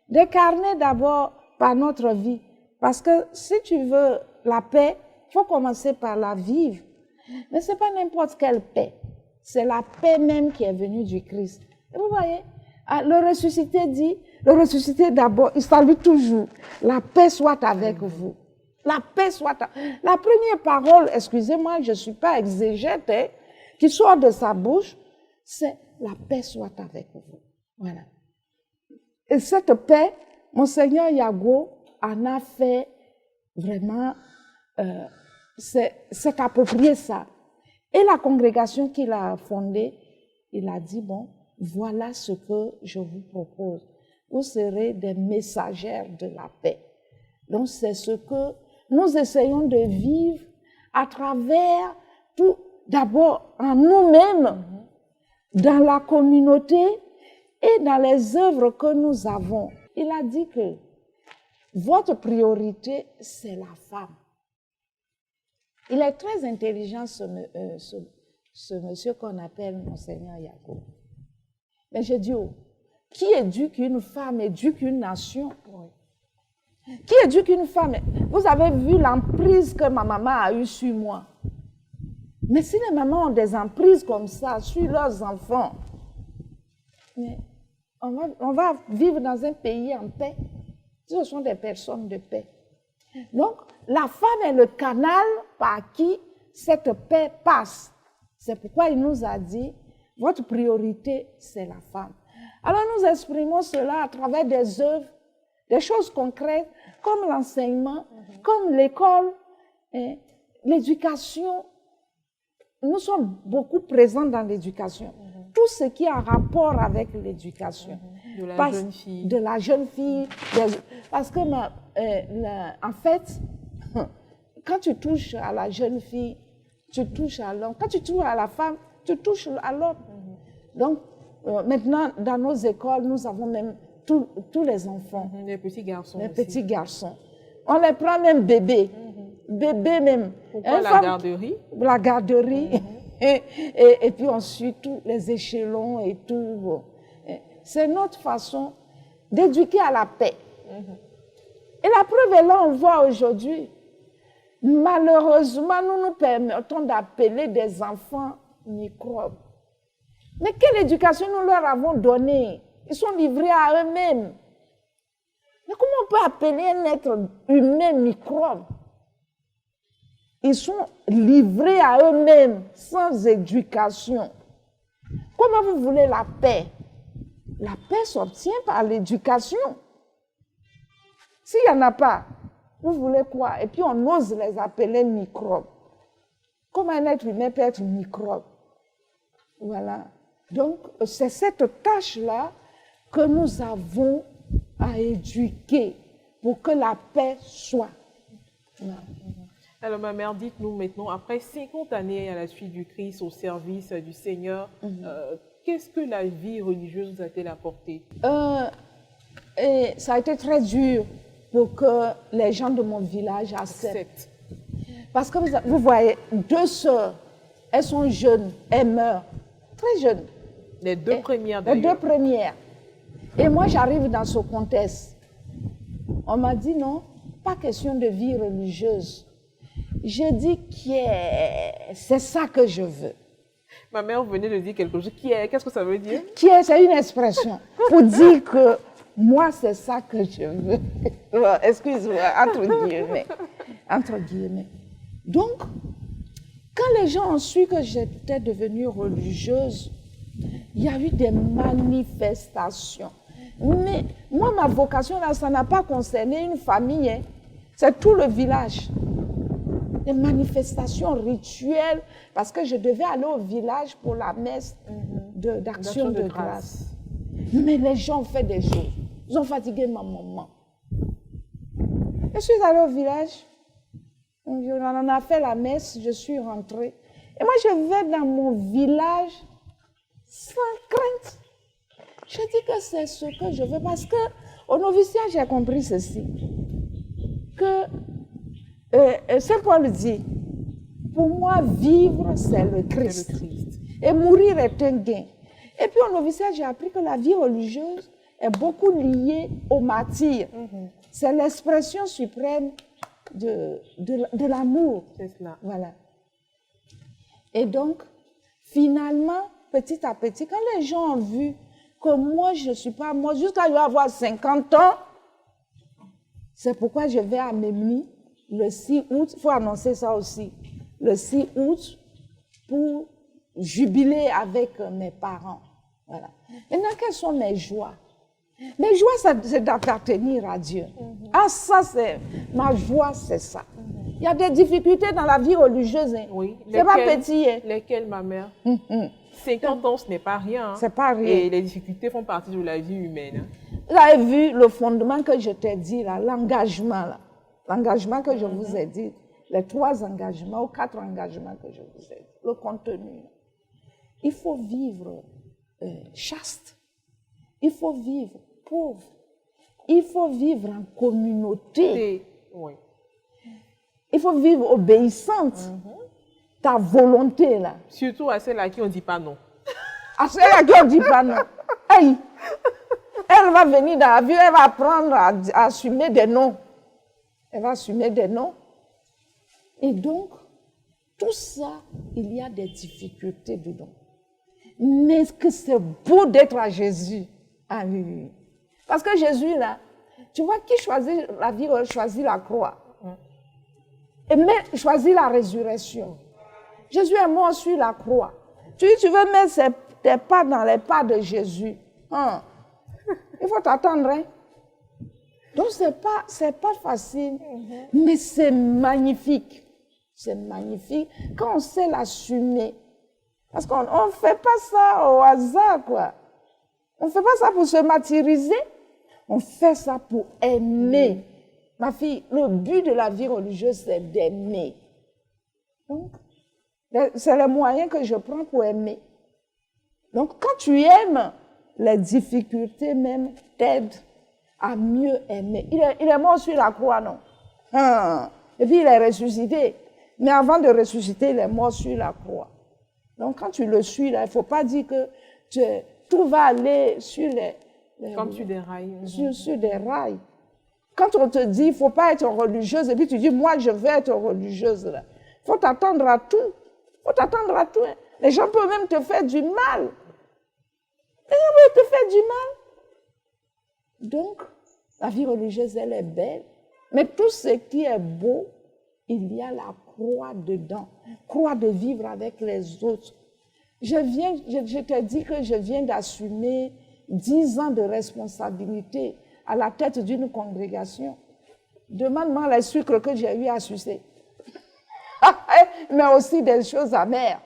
D'incarner d'abord par notre vie. Parce que si tu veux la paix, il faut commencer par la vivre. Mais ce n'est pas n'importe quelle paix. C'est la paix même qui est venue du Christ. Et vous voyez, le ressuscité dit, le ressuscité d'abord, il salue toujours. La paix soit avec vous. La paix soit avec... La première parole, excusez-moi, je ne suis pas exégète, hein, qui sort de sa bouche, c'est la paix soit avec vous. Voilà. Et cette paix, Monseigneur Yago en a fait vraiment, c'est approprié ça. Et la congrégation qu'il a fondée, il a dit, bon, voilà ce que je vous propose. Vous serez des messagères de la paix. Donc c'est ce que nous essayons de vivre à travers tout, d'abord en nous-mêmes, dans la communauté, et dans les œuvres que nous avons. Il a dit que votre priorité, c'est la femme. Il est très intelligent, ce monsieur qu'on appelle Monseigneur Yago. Mais j'ai dit, oh, qui éduque une femme éduque une nation. Qui éduque une femme? Vous avez vu l'emprise que ma maman a eue sur moi. Mais si les mamans ont des emprises comme ça sur leurs enfants, mais on va vivre dans un pays en paix. Ce sont des personnes de paix. Donc, la femme est le canal par qui cette paix passe. C'est pourquoi il nous a dit, votre priorité, c'est la femme. Alors, nous exprimons cela à travers des œuvres, des choses concrètes, comme l'enseignement, comme l'école, l'éducation. Nous sommes beaucoup présents dans l'éducation. Tout ce qui est en rapport avec l'éducation.
De la jeune fille.
De la jeune fille. Parce que, en fait, quand tu touches à la jeune fille, tu touches à l'homme. Quand tu touches à la femme, tu touches à l'homme. Donc, maintenant, dans nos écoles, nous avons même tous les enfants.
Les petits garçons.
Les petits garçons. On les prend même bébés. Bébés même.
Pourquoi la garderie?
La garderie. Et puis ensuite, tous les échelons et tout. C'est notre façon d'éduquer à la paix. Et la preuve est là, on voit aujourd'hui. Malheureusement, nous nous permettons d'appeler des enfants microbes. Mais quelle éducation nous leur avons donnée? Ils sont livrés à eux-mêmes. Mais comment on peut appeler un être humain microbe? Ils sont livrés à eux-mêmes, sans éducation. Comment vous voulez la paix? La paix s'obtient par l'éducation. S'il n'y en a pas, vous voulez quoi? Et puis on ose les appeler microbes. Comment un être humain peut être microbe? Voilà. Donc, c'est cette tâche-là que nous avons à éduquer pour que la paix soit. Voilà.
Alors, ma mère, dites-nous maintenant, après 50 années à la suite du Christ, au service du Seigneur, qu'est-ce que la vie religieuse vous a-t-elle apporté?
Et ça a été très dur pour que les gens de mon village acceptent. Parce que vous voyez, 2 sœurs, elles sont jeunes, elles meurent, très jeunes.
Les 2 premières d'ailleurs.
Les 2 premières. Et moi, j'arrive dans ce contexte. On m'a dit non, pas question de vie religieuse. J'ai dit c'est ça que je veux.
Ma mère venait de dire quelque chose. Qu'est-ce que ça veut dire?
C'est une expression pour dire que moi, c'est ça que je veux. Excuse-moi, entre guillemets. Donc, quand les gens ont su que j'étais devenue religieuse, il y a eu des manifestations. Mais moi, ma vocation, là, ça n'a pas concerné une famille. Hein. C'est tout le village. Des manifestations rituelles, parce que je devais aller au village pour la messe d'action de grâce. Mais les gens ont fait des choses. Ils ont fatigué ma maman. Je suis allée au village. On en a fait la messe. Je suis rentrée. Et moi, je vais dans mon village sans crainte. Je dis que c'est ce que je veux. Parce qu'au noviciat, j'ai compris ceci. Que Saint Paul dit, pour moi, vivre, c'est le Christ. Et mourir est un gain. Et puis au noviciat, j'ai appris que la vie religieuse est beaucoup liée au martyr. C'est l'expression suprême de l'amour.
C'est cela.
Voilà. Et donc, finalement, petit à petit, quand les gens ont vu que moi, je ne suis pas moi, jusqu'à avoir 50 ans, c'est pourquoi je vais à Memni le 6 août, il faut annoncer ça aussi, le 6 août, pour jubiler avec mes parents. Voilà. Maintenant, quelles sont mes joies? Mes joies, c'est d'appartenir à Dieu. Ah, ça, c'est ma joie, c'est ça. Il y a des difficultés dans la vie religieuse. Hein.
Oui.
C'est pas petit. Hein.
Lesquelles, ma mère? 50 ans, ce n'est pas rien. Hein.
C'est pas rien.
Et les difficultés font partie de la vie humaine.
Vous avez vu le fondement que je t'ai dit, l'engagement. L'engagement que je vous ai dit, les 3 engagements ou 4 engagements que je vous ai dit, le contenu. Il faut vivre chaste. Il faut vivre pauvre. Il faut vivre en communauté.
Oui.
Il faut vivre obéissante. Ta volonté, là.
Surtout à celle à qui on ne dit pas non.
À celle à qui on ne dit pas non. Hey, elle va venir dans la vie, elle va apprendre à assumer des noms. Elle va assumer des noms. Et donc, tout ça, il y a des difficultés dedans. Mais que c'est beau d'être à Jésus. Ah oui, oui. Parce que Jésus, là, tu vois, qui choisit la vie, choisit la croix. Et mais choisit la résurrection. Jésus est mort sur la croix. Tu veux mettre tes pas dans les pas de Jésus. Hein? Il faut t'attendre. Hein? Donc, c'est pas facile, mais c'est magnifique. C'est magnifique quand on sait l'assumer. Parce qu'on ne fait pas ça au hasard, quoi. On ne fait pas ça pour se martyriser. On fait ça pour aimer. Ma fille, le but de la vie religieuse, c'est d'aimer. Donc, C'est le moyen que je prends pour aimer. Donc, quand tu aimes, les difficultés même t'aident à mieux aimer. Il est mort sur la croix, non? Et puis, il est ressuscité. Mais avant de ressusciter, il est mort sur la croix. Donc, quand tu le suis, là, il ne faut pas dire que tout va aller sur
comme sur des rails.
Sur des rails. Quand on te dit, il ne faut pas être religieuse, et puis tu dis, moi, je veux être religieuse, il faut t'attendre à tout. Il faut t'attendre à tout. Hein. Les gens peuvent même te faire du mal. Les gens peuvent te faire du mal. Donc, la vie religieuse, elle est belle. Mais tout ce qui est beau, il y a la croix dedans. Croix de vivre avec les autres. Je te dis que je viens d'assumer 10 ans de responsabilité à la tête d'une congrégation. Demande-moi les sucres que j'ai eu à sucer. Mais aussi des choses amères.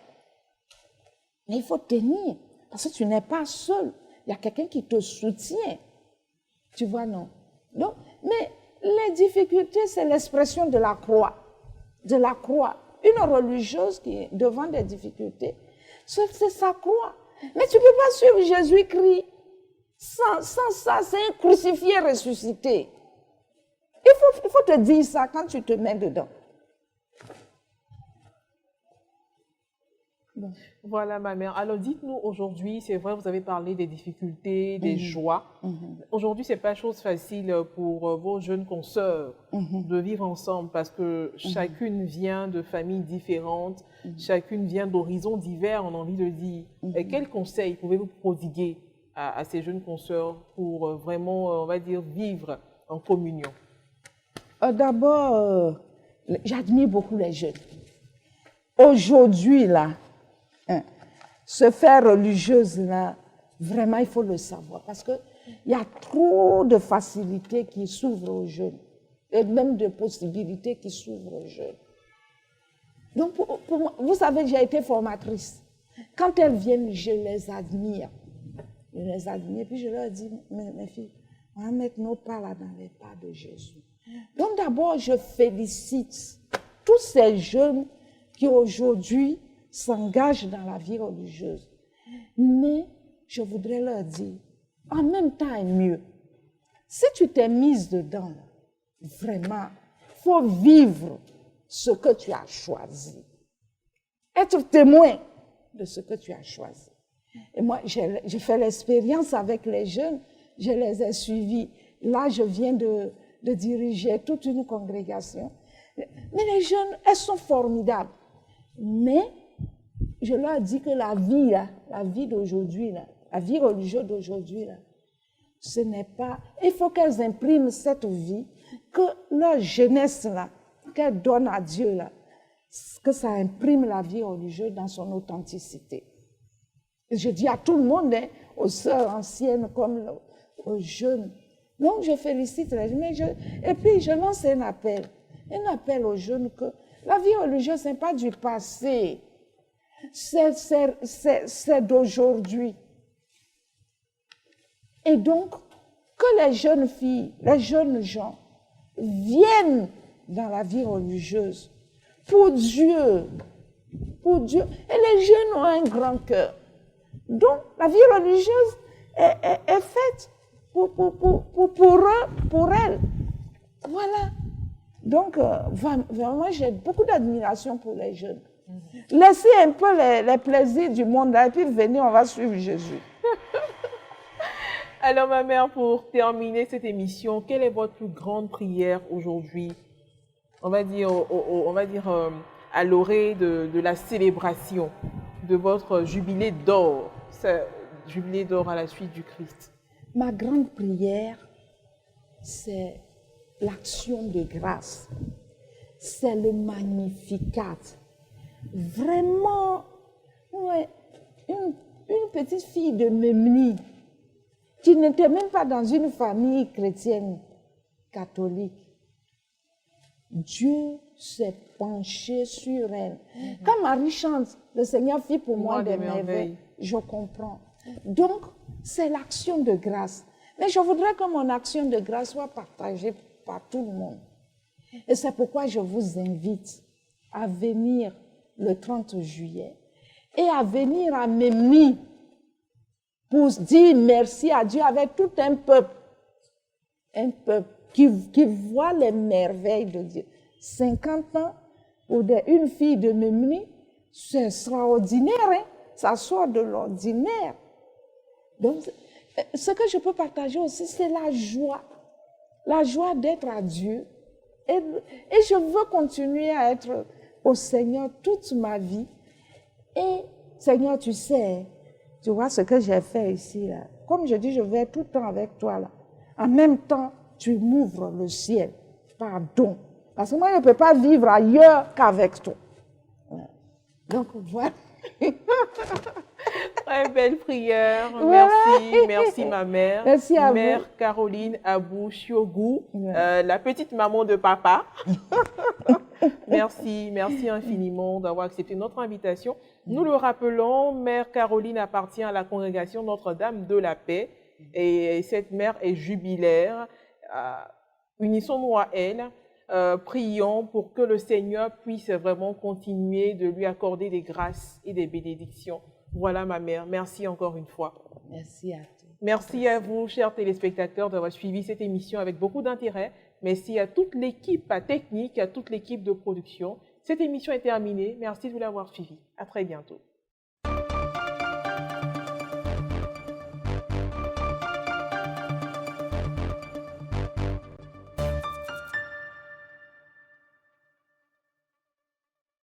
Mais il faut tenir, parce que tu n'es pas seul. Il y a quelqu'un qui te soutient. Tu vois, non? Donc, mais les difficultés, c'est l'expression de la croix. De la croix. Une religieuse qui est devant des difficultés, c'est sa croix. Mais tu ne peux pas suivre Jésus-Christ sans ça. C'est un crucifié ressuscité. Il faut te dire ça quand tu te mets dedans.
Bon. Voilà, ma mère. Alors, dites-nous aujourd'hui, c'est vrai, vous avez parlé des difficultés, des joies. Aujourd'hui, ce n'est pas chose facile pour vos jeunes consoeurs de vivre ensemble parce que chacune vient de familles différentes, chacune vient d'horizons divers, on a envie de dire. Et quels conseils pouvez-vous prodiguer à ces jeunes consoeurs pour vraiment, on va dire, vivre en communion?
D'abord, j'admire beaucoup les jeunes. Aujourd'hui, là, se faire religieuse, là, vraiment, il faut le savoir. Parce qu'il y a trop de facilités qui s'ouvrent aux jeunes. Et même de possibilités qui s'ouvrent aux jeunes. Donc, pour moi, vous savez, j'ai été formatrice. Quand elles viennent, je les admire. Je les admire. Puis je leur dis, mes filles, on va mettre nos pas là dans les pas de Jésus. Donc d'abord, je félicite tous ces jeunes qui aujourd'hui s'engagent dans la vie religieuse. Mais je voudrais leur dire, en même temps et mieux, si tu t'es mise dedans, vraiment, il faut vivre ce que tu as choisi. Être témoin de ce que tu as choisi. Et moi, j'ai fait l'expérience avec les jeunes, je les ai suivis. Là, je viens de diriger toute une congrégation. Mais les jeunes, elles sont formidables. Mais je leur dis que la vie d'aujourd'hui, la vie religieuse d'aujourd'hui, ce n'est pas... Il faut qu'elles impriment cette vie, que leur jeunesse, qu'elles donnent à Dieu, que ça imprime la vie religieuse dans son authenticité. Et je dis à tout le monde, aux sœurs anciennes comme aux jeunes. Donc, je félicite les jeunes. Et puis, je lance un appel aux jeunes que la vie religieuse, ce n'est pas du passé. C'est d'aujourd'hui. Et donc, que les jeunes filles, les jeunes gens viennent dans la vie religieuse pour Dieu. Pour Dieu. Et les jeunes ont un grand cœur. Donc, la vie religieuse est faite pour eux, pour elles. Voilà. Donc, vraiment, j'ai beaucoup d'admiration pour les jeunes. Laissez un peu les plaisirs du monde là, et puis venez, on va suivre Jésus.
Alors, ma mère, pour terminer cette émission, quelle est votre plus grande prière aujourd'hui? On va dire, à l'orée de la célébration de votre jubilé d'or, jubilé d'or à la suite du Christ.
Ma grande prière, c'est l'action de grâce. C'est le Magnificat. Vraiment, ouais, une petite fille de Memni qui n'était même pas dans une famille chrétienne catholique. Dieu s'est penché sur elle. Quand Marie chante, le Seigneur fit pour moi des merveilles, je comprends. Donc, c'est l'action de grâce. Mais je voudrais que mon action de grâce soit partagée par tout le monde. Et c'est pourquoi je vous invite à venir le 30 juillet et à venir à Memni pour dire merci à Dieu avec tout un peuple qui voit les merveilles de Dieu. 50 ans pour une fille de Memni, c'est extraordinaire, hein? Ça sort de l'ordinaire. Donc, ce que je peux partager aussi, c'est la joie d'être à Dieu. Et je veux continuer à être au Seigneur toute ma vie. Et Seigneur, tu sais, tu vois ce que j'ai fait ici, là. Comme je dis, je vais tout le temps avec toi, là. En même temps, tu m'ouvres le ciel. Pardon. Parce que moi, je ne peux pas vivre ailleurs qu'avec toi. Ouais. Donc, voilà.
Très belle prière. Merci, merci ma mère.
Merci à
Mère
vous.
Caroline Abou Chiogou, la petite maman de papa. Merci infiniment d'avoir accepté notre invitation. Nous le rappelons, Mère Caroline appartient à la congrégation Notre-Dame de la Paix et cette mère est jubilaire. Unissons-nous à elle. Prions pour que le Seigneur puisse vraiment continuer de lui accorder des grâces et des bénédictions. Voilà ma mère. Merci encore une fois.
Merci à toi.
Merci à vous, chers téléspectateurs, d'avoir suivi cette émission avec beaucoup d'intérêt. Merci à toute l'équipe technique, à toute l'équipe de production. Cette émission est terminée. Merci de l'avoir suivie. À très bientôt.